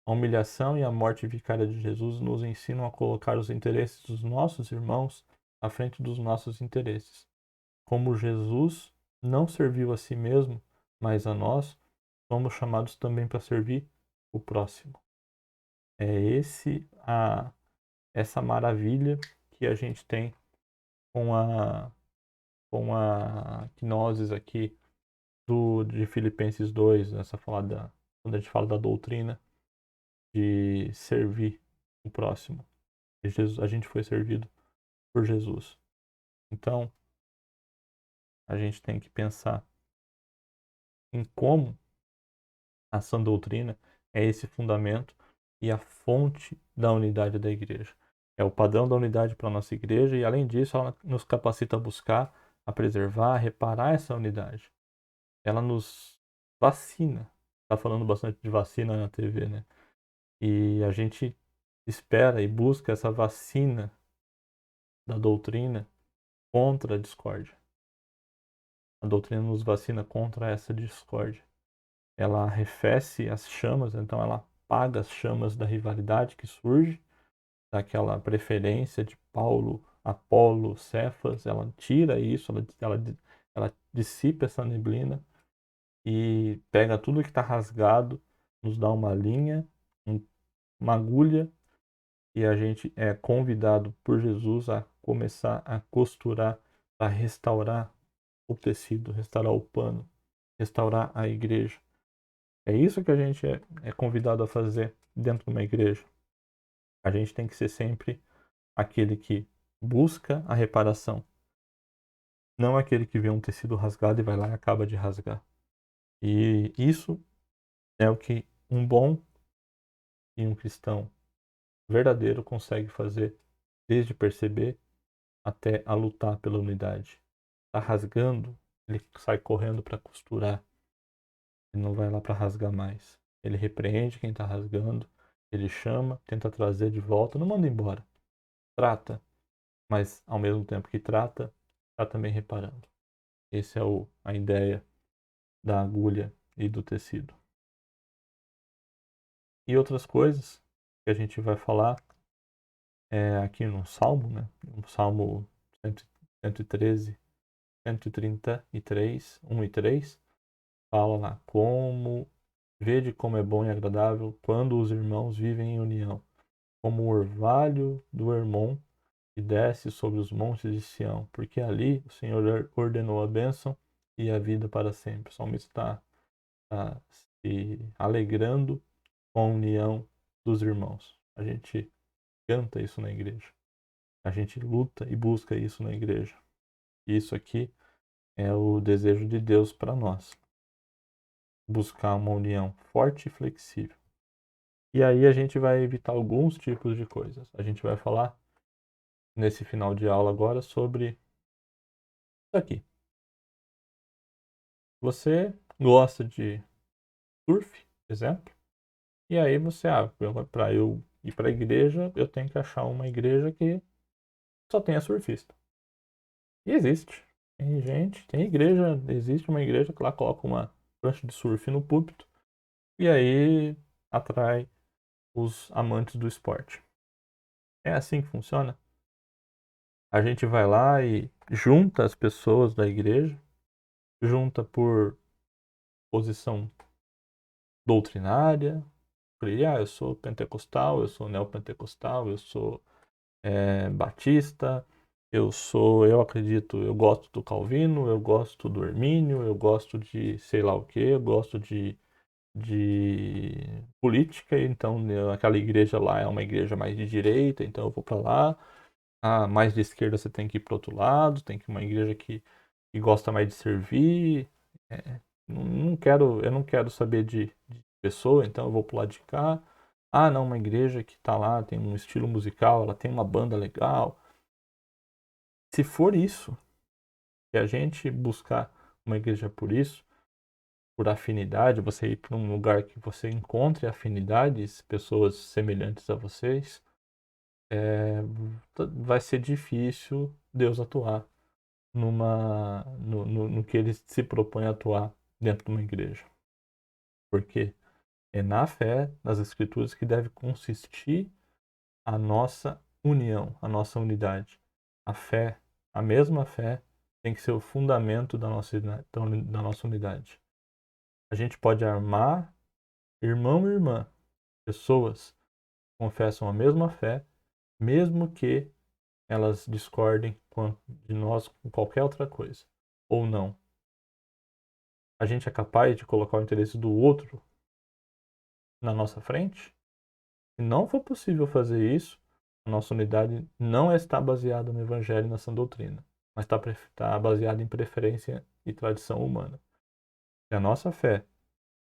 A humilhação e a morte vicária de Jesus nos ensinam a colocar os interesses dos nossos irmãos à frente dos nossos interesses. Como Jesus não serviu a si mesmo, mas a nós, somos chamados também para servir o próximo. É essa maravilha que a gente tem com a gnosis aqui de Filipenses 2, quando a gente fala da doutrina de servir o próximo. A gente foi servido por Jesus. Então, a gente tem que pensar em como a sã doutrina é esse fundamento e a fonte da unidade da igreja. É o padrão da unidade para a nossa igreja e, além disso, ela nos capacita a buscar, a preservar, a reparar essa unidade. Ela nos vacina. Está falando bastante de vacina na TV, né? E a gente espera e busca essa vacina da doutrina contra a discórdia. A doutrina nos vacina contra essa discórdia. Ela arrefece as chamas, então ela apaga as chamas da rivalidade que surge, daquela preferência de Paulo, Apolo, Cefas, ela tira isso, ela dissipa essa neblina e pega tudo que está rasgado, nos dá uma linha, uma agulha, e a gente é convidado por Jesus a começar a costurar, a restaurar o tecido, restaurar o pano, restaurar a igreja. É isso que a gente é convidado a fazer dentro de uma igreja. A gente tem que ser sempre aquele que busca a reparação, não aquele que vê um tecido rasgado e vai lá e acaba de rasgar. E isso é o que um bom e um cristão verdadeiro consegue fazer, desde perceber até a lutar pela unidade. Tá rasgando, ele sai correndo para costurar. Ele não vai lá para rasgar mais. Ele repreende quem está rasgando, ele chama, tenta trazer de volta, não manda embora. Trata, mas ao mesmo tempo que trata, está também reparando. Essa é a ideia da agulha e do tecido. E outras coisas que a gente vai falar aqui no Salmo, né? No Salmo 113, 133, 1 e 3, fala lá, vede como é bom e agradável quando os irmãos vivem em união, como o orvalho do Hermon que desce sobre os montes de Sião, porque ali o Senhor ordenou a bênção e a vida para sempre. O salmista está se alegrando com a união dos irmãos. A gente canta isso na igreja. A gente luta e busca isso na igreja. E isso aqui é o desejo de Deus para nós. Buscar uma união forte e flexível. E aí a gente vai evitar alguns tipos de coisas. A gente vai falar nesse final de aula agora sobre isso aqui. Você gosta de surf, por exemplo, e aí você, para eu ir para a igreja, eu tenho que achar uma igreja que só tenha surfista. E existe. Tem gente, tem igreja, existe uma igreja que lá coloca uma prancha de surf no púlpito e aí atrai os amantes do esporte. É assim que funciona? A gente vai lá e junta as pessoas da igreja, junta por posição doutrinária, eu sou pentecostal, eu sou neopentecostal, eu sou batista, eu acredito, eu gosto do Calvino, eu gosto do Hermínio, eu gosto de sei lá o que, eu gosto de política, então aquela igreja lá é uma igreja mais de direita, então eu vou para lá. Ah, mais de esquerda você tem que ir para outro lado, tem que ir uma igreja que gosta mais de servir. Eu não quero saber de pessoa, então eu vou pro lado de cá. Ah, não, uma igreja que tá lá, tem um estilo musical, ela tem uma banda legal. Se for isso, se a gente buscar uma igreja por isso, por afinidade, você ir para um lugar que você encontre afinidades, pessoas semelhantes a vocês, é, vai ser difícil Deus atuar no que ele se propõe a atuar dentro de uma igreja. Porque é na fé, nas escrituras, que deve consistir a nossa união, a nossa unidade. A fé, a mesma fé, tem que ser o fundamento da nossa unidade. A gente pode armar irmão e irmã, pessoas que confessam a mesma fé, mesmo que elas discordem de nós com qualquer outra coisa, ou não. A gente é capaz de colocar o interesse do outro na nossa frente? Se não for possível fazer isso, a nossa unidade não está baseada no Evangelho e na sã doutrina. mas está baseado em preferência e tradição humana. Se a nossa fé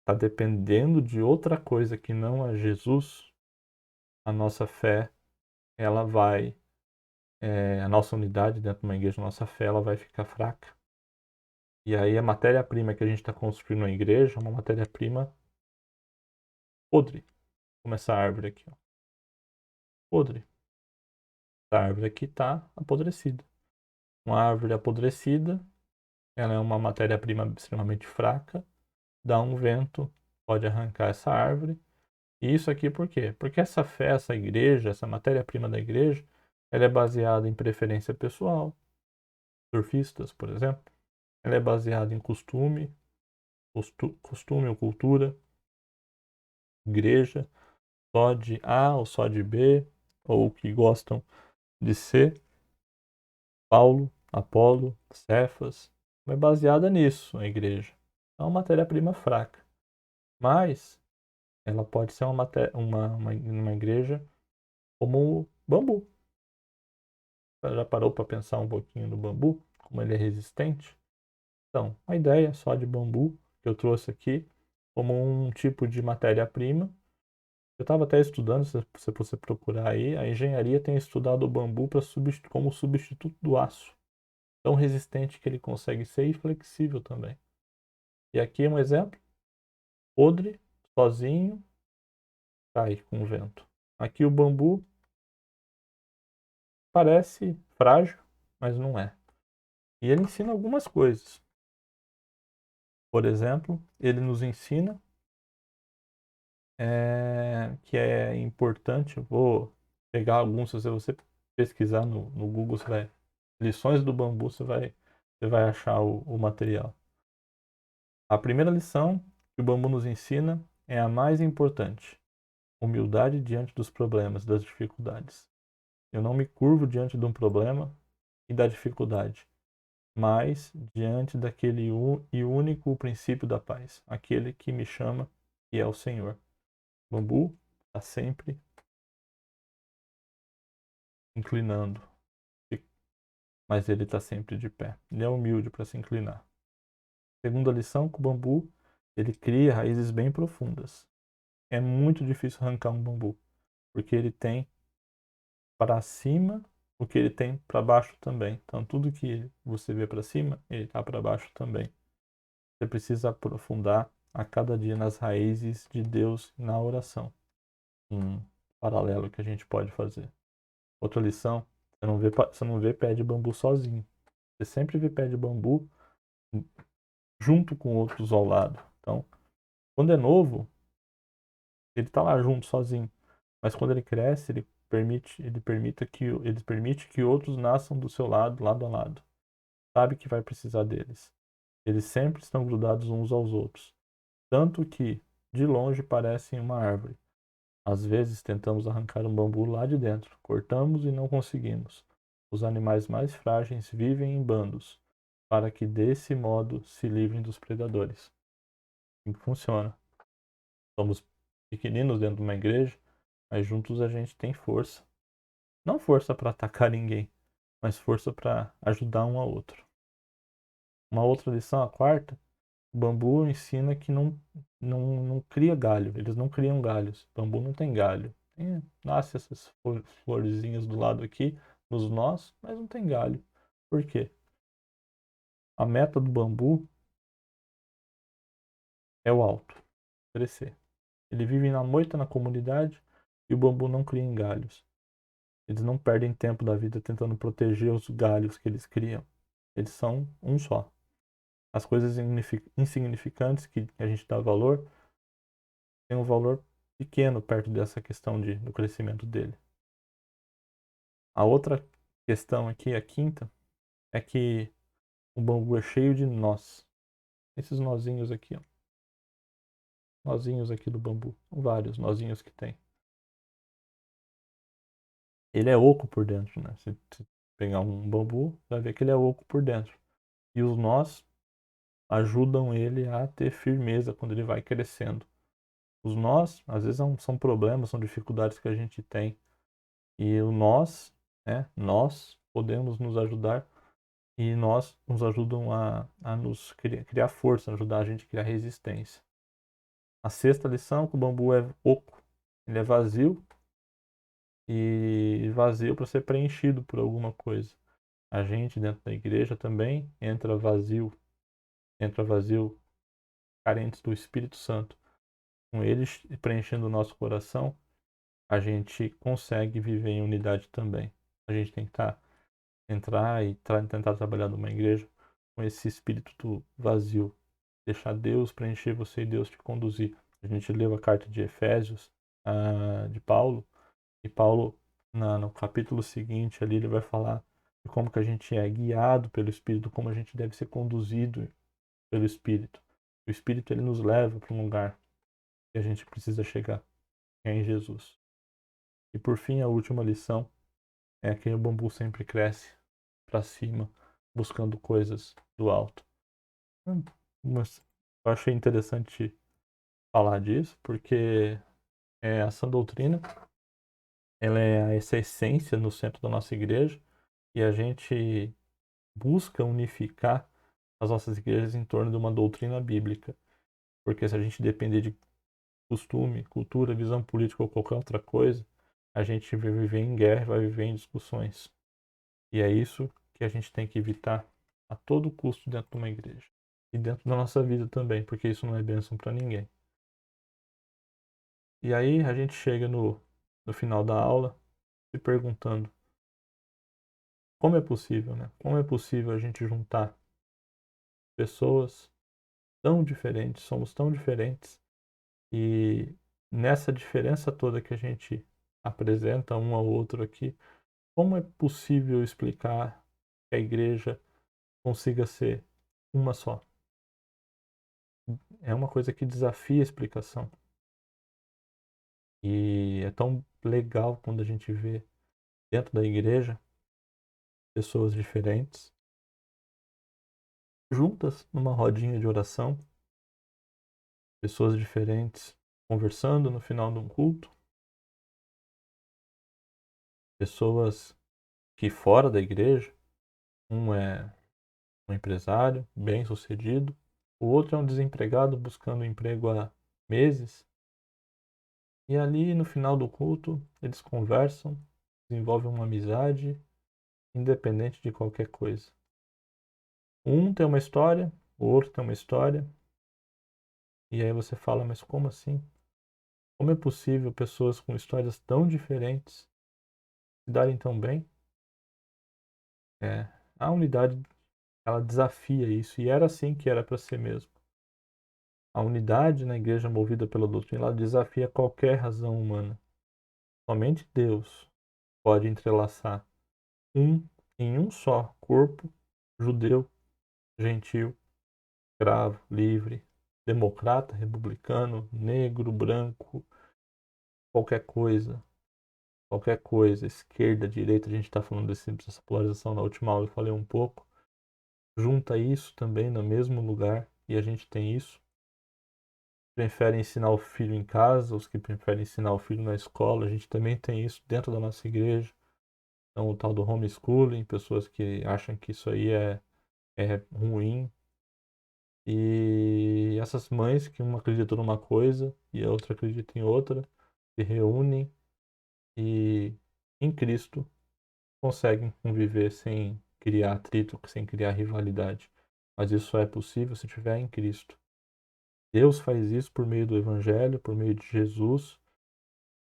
está dependendo de outra coisa que não é Jesus, a nossa fé, ela vai, a nossa unidade dentro de uma igreja, a nossa fé, ela vai ficar fraca. E aí a matéria-prima que a gente está construindo na igreja é uma matéria-prima podre, como essa árvore aqui, ó. Podre. Essa árvore aqui está apodrecida. Uma árvore apodrecida, ela é uma matéria-prima extremamente fraca, dá um vento, pode arrancar essa árvore. E isso aqui por quê? Porque essa fé, essa igreja, essa matéria-prima da igreja, ela é baseada em preferência pessoal, surfistas, por exemplo. Ela é baseada em costume ou cultura, igreja, só de A ou só de B, ou que gostam de C, Paulo, Apolo, Cefas. É baseada nisso a igreja. É uma matéria-prima fraca. Mas ela pode ser uma igreja como o bambu. Você já parou para pensar um pouquinho no bambu? Como ele é resistente? Então, a ideia só de bambu que eu trouxe aqui como um tipo de matéria-prima. Eu estava até estudando, se você procurar aí, a engenharia tem estudado o bambu como substituto do aço. Tão resistente que ele consegue ser e flexível também. E aqui é um exemplo. Podre, sozinho, cai com o vento. Aqui o bambu parece frágil, mas não é. E ele ensina algumas coisas. Por exemplo, ele nos ensina que é importante. Vou pegar alguns, se você pesquisar no Google, você vai, lições do bambu, você vai achar o material. A primeira lição que o bambu nos ensina é a mais importante: humildade diante dos problemas, das dificuldades. Eu não me curvo diante de um problema e da dificuldade, mas diante daquele e único princípio da paz, aquele que me chama, que é o Senhor. O bambu está sempre inclinando, mas ele está sempre de pé. Ele é humilde para se inclinar. Segunda lição, que o bambu ele cria raízes bem profundas. É muito difícil arrancar um bambu, porque ele tem para cima o que ele tem para baixo também. Então, tudo que você vê para cima, ele está para baixo também. Você precisa aprofundar a cada dia nas raízes de Deus na oração. Um paralelo que a gente pode fazer. Outra lição, você não vê pé de bambu sozinho. Você sempre vê pé de bambu junto com outros ao lado. Então, quando é novo, ele está lá junto, sozinho. Mas quando ele cresce, ele permite que outros nasçam do seu lado, lado a lado. Sabe que vai precisar deles. Eles sempre estão grudados uns aos outros. Tanto que, de longe, parecem uma árvore. Às vezes tentamos arrancar um bambu lá de dentro. Cortamos e não conseguimos. Os animais mais frágeis vivem em bandos, para que desse modo se livrem dos predadores. Assim que funciona. Somos pequeninos dentro de uma igreja, mas juntos a gente tem força. Não força para atacar ninguém, mas força para ajudar um ao outro. Uma outra lição, a quarta, o bambu ensina que não cria galho. Eles não criam galhos. O bambu não tem galho. Nasce essas florzinhas do lado aqui, nos nós, mas não tem galho. Por quê? A meta do bambu é o alto, crescer. Ele vive na moita na comunidade e o bambu não cria em galhos. Eles não perdem tempo da vida tentando proteger os galhos que eles criam. Eles são um só. As coisas insignificantes que a gente dá valor têm um valor pequeno perto dessa questão do crescimento dele. A outra questão aqui, a quinta, é que o bambu é cheio de nós. Esses nozinhos aqui, ó. Nozinhos aqui do bambu. São vários nozinhos que tem. Ele é oco por dentro, né? Se pegar um bambu, vai ver que ele é oco por dentro. E os nós ajudam ele a ter firmeza quando ele vai crescendo. Os nós, às vezes, são problemas, são dificuldades que a gente tem. E o nós, né? Nós podemos nos ajudar e nos ajudam a nos criar força, ajudar a gente a criar resistência. A sexta lição, que o bambu é oco, ele é vazio e vazio para ser preenchido por alguma coisa. A gente dentro da igreja também entra vazio, carentes do Espírito Santo. Com eles preenchendo o nosso coração, a gente consegue viver em unidade também. A gente tem que entrar e tentar trabalhar numa igreja com esse espírito vazio. Deixar Deus preencher você e Deus te conduzir. A gente leu a carta de Efésios, de Paulo, e Paulo, no capítulo seguinte ali, ele vai falar de como que a gente é guiado pelo Espírito, como a gente deve ser conduzido pelo Espírito. O Espírito, ele nos leva para um lugar que a gente precisa chegar, que é em Jesus. E por fim, a última lição é que o bambu sempre cresce para cima, buscando coisas do alto. Mas eu achei interessante falar disso, porque a sã doutrina, ela é essa essência no centro da nossa igreja, e a gente busca unificar as nossas igrejas em torno de uma doutrina bíblica. Porque se a gente depender de costume, cultura, visão política ou qualquer outra coisa, a gente vai viver em guerra, vai viver em discussões. E é isso que a gente tem que evitar a todo custo dentro de uma igreja. E dentro da nossa vida também, porque isso não é bênção para ninguém. E aí a gente chega no final da aula se perguntando como é possível, né? Como é possível a gente juntar pessoas tão diferentes, somos tão diferentes, e nessa diferença toda que a gente apresenta um ao outro aqui, como é possível explicar que a igreja consiga ser uma só? É uma coisa que desafia a explicação. E é tão legal quando a gente vê dentro da igreja pessoas diferentes juntas numa rodinha de oração, pessoas diferentes conversando no final de um culto, pessoas que fora da igreja, um é um empresário bem-sucedido, o outro é um desempregado buscando emprego há meses, e ali no final do culto eles conversam, desenvolvem uma amizade, independente de qualquer coisa. Um tem uma história, o outro tem uma história, e aí você fala, mas como assim? Como é possível pessoas com histórias tão diferentes se darem tão bem? É, a unidade, ela desafia isso, e era assim que era para ser mesmo. A unidade na igreja movida pela doutrina, ela desafia qualquer razão humana. Somente Deus pode entrelaçar um em um só corpo, judeu, gentil, escravo, livre, democrata, republicano, negro, branco, qualquer coisa, esquerda, direita, a gente está falando dessa polarização na última aula, eu falei um pouco, junta isso também no mesmo lugar, e a gente tem isso. Preferem ensinar o filho em casa, os que preferem ensinar o filho na escola, a gente também tem isso dentro da nossa igreja. Então, o tal do homeschooling, pessoas que acham que isso aí é ruim. E essas mães que uma acredita numa coisa e a outra acredita em outra, se reúnem e em Cristo conseguem conviver sem criar atrito, sem criar rivalidade. Mas isso só é possível se estiver em Cristo. Deus faz isso por meio do Evangelho, por meio de Jesus,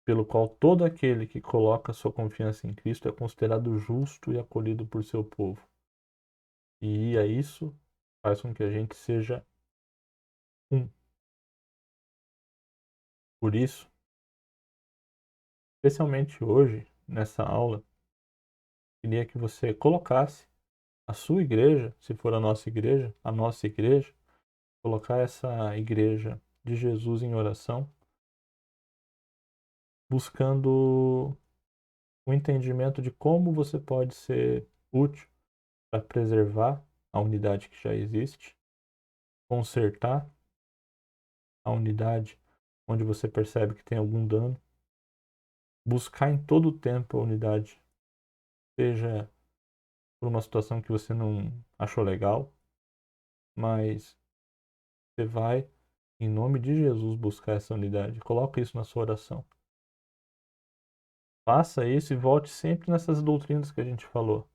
pelo qual todo aquele que coloca sua confiança em Cristo é considerado justo e acolhido por seu povo. E a isso faz com que a gente seja um. Por isso, especialmente hoje, nessa aula, queria que você colocasse a sua igreja, se for a nossa igreja, colocar essa igreja de Jesus em oração, buscando o entendimento de como você pode ser útil para preservar a unidade que já existe, consertar a unidade onde você percebe que tem algum dano, buscar em todo o tempo a unidade, seja por uma situação que você não achou legal, mas você vai, em nome de Jesus, buscar essa unidade. Coloque isso na sua oração. Faça isso e volte sempre nessas doutrinas que a gente falou.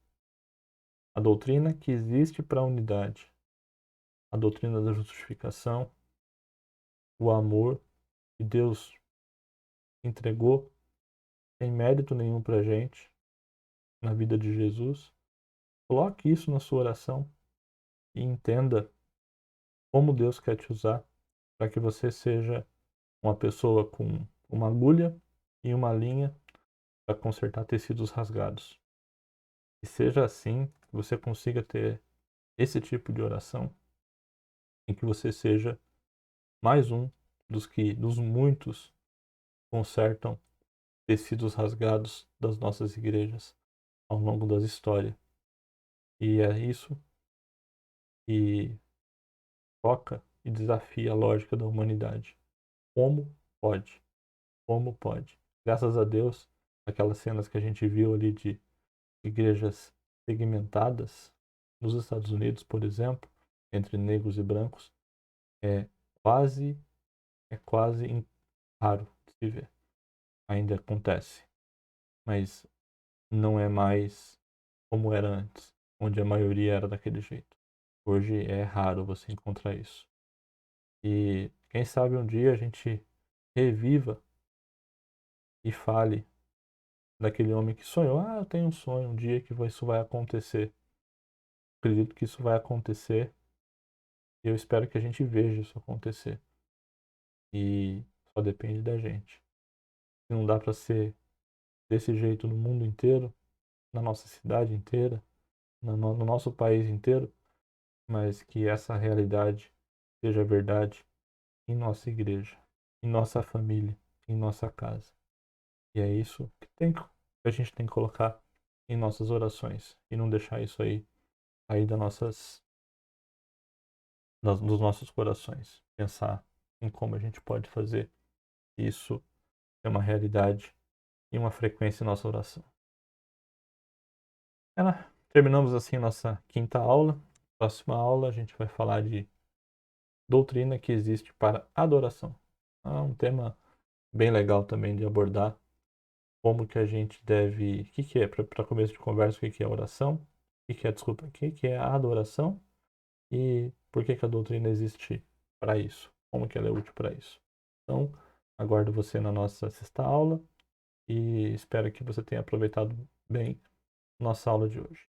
A doutrina que existe para a unidade. A doutrina da justificação, o amor que Deus entregou sem mérito nenhum para a gente na vida de Jesus. Coloque isso na sua oração e entenda como Deus quer te usar para que você seja uma pessoa com uma agulha e uma linha para consertar tecidos rasgados. E seja assim que você consiga ter esse tipo de oração em que você seja mais um dos muitos que consertam tecidos rasgados das nossas igrejas ao longo das histórias. E é isso que toca e desafia a lógica da humanidade. Como pode? Como pode? Graças a Deus, aquelas cenas que a gente viu ali de igrejas segmentadas nos Estados Unidos, por exemplo, entre negros e brancos, é quase raro de se ver. Ainda acontece, mas não é mais como era antes, onde a maioria era daquele jeito. Hoje é raro você encontrar isso. E quem sabe um dia a gente reviva e fale daquele homem que sonhou. Ah, eu tenho um sonho, um dia que isso vai acontecer. Acredito que isso vai acontecer e eu espero que a gente veja isso acontecer. E só depende da gente. Se não dá para ser desse jeito no mundo inteiro, na nossa cidade inteira, no nosso país inteiro, mas que essa realidade seja verdade em nossa igreja, em nossa família, em nossa casa. E é isso que a gente tem que colocar em nossas orações e não deixar isso aí dos nossos corações. Pensar em como a gente pode fazer isso ter uma realidade e uma frequência em nossa oração. Terminamos assim nossa quinta aula. Próxima aula a gente vai falar de doutrina que existe para adoração. Um tema bem legal também de abordar. Como que a gente deve... O que é, para começo de conversa, o que é oração? Desculpa, o que é a adoração? E por que a doutrina existe para isso? Como que ela é útil para isso? Então, aguardo você na nossa sexta aula e espero que você tenha aproveitado bem nossa aula de hoje.